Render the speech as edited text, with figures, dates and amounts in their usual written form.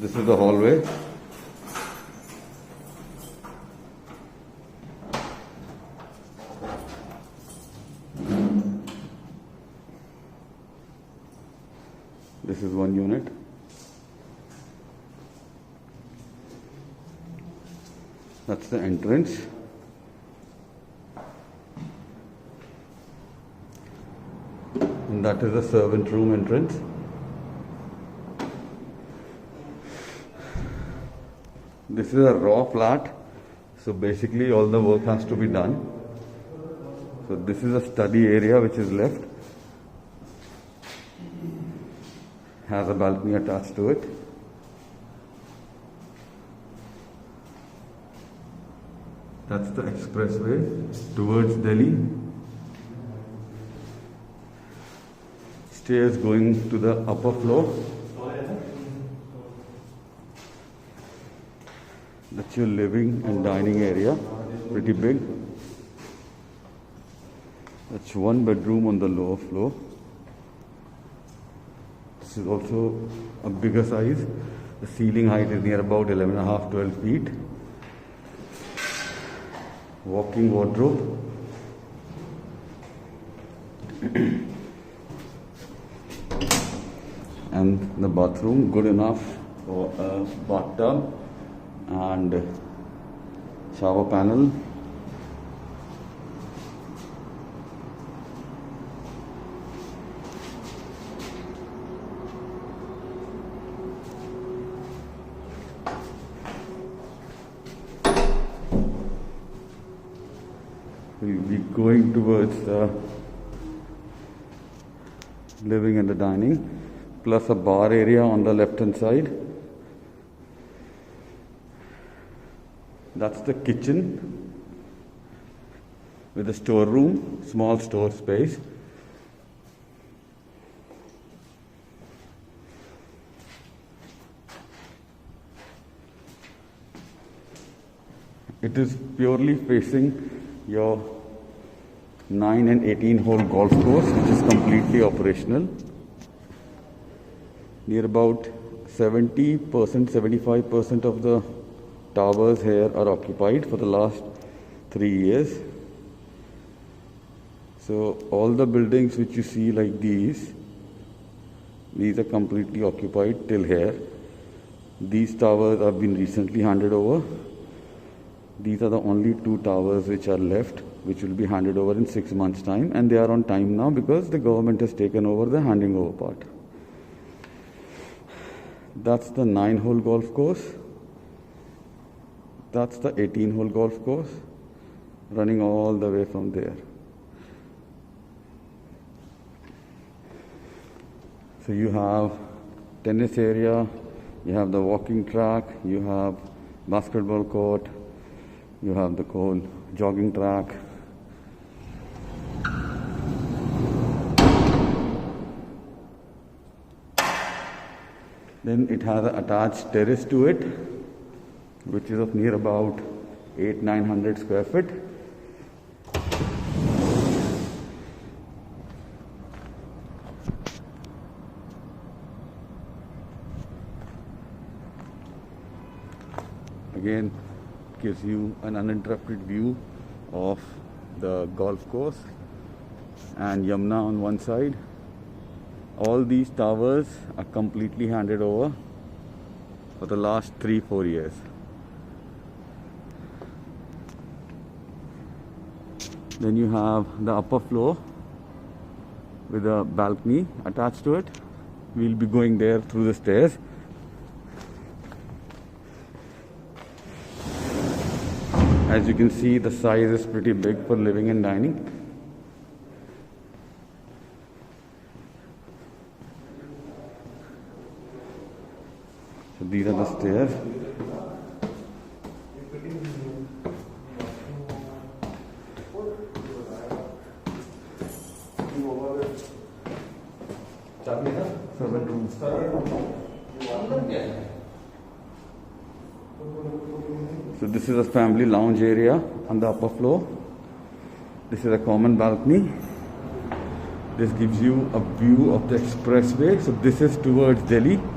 This is the hallway. This is one unit. That's the entrance. And that is the servant room entrance. This is a raw flat, so basically all the work has to be done. So this is a study area which is left. Has a balcony attached to it. That's the expressway towards Delhi. Stairs going to the upper floor. That's your living and dining area, pretty big. That's one bedroom on the lower floor. This is also a bigger size. The ceiling height is near about 11.5 12 feet. Walk-in wardrobe. And the bathroom, good enough for a bathtub and shower panel. We'll be going towards the living and the dining, plus a bar area on the left hand side. That's the kitchen with a storeroom, small store space. It is purely facing your 9 and 18 hole golf course, which is completely operational. Near about 70%, 75% of the towers here are occupied for the last 3 years. So all the buildings which you see like these are completely occupied till here. These towers have been recently handed over. These are the only 2 towers which are left, which will be handed over in 6 months' time, and they are on time now because the government has taken over the handing over part. That's the 9-hole golf course. That's the 18-hole golf course, running all the way from there. So you have tennis area, you have the walking track, you have basketball court, you have the whole jogging track. Then it has an attached terrace to it, which is of near about 800-900 square feet. Again, gives you an uninterrupted view of the golf course and Yamuna on one side. All these towers are completely handed over for the last 3-4 years. Then you have the upper floor with a balcony attached to it. We'll be going there through the stairs. As you can see, the size is pretty big for living and dining. So these are the stairs. Servant room. So this is a family lounge area on the upper floor. This is a common balcony. This gives you a view of the expressway. So this is towards Delhi.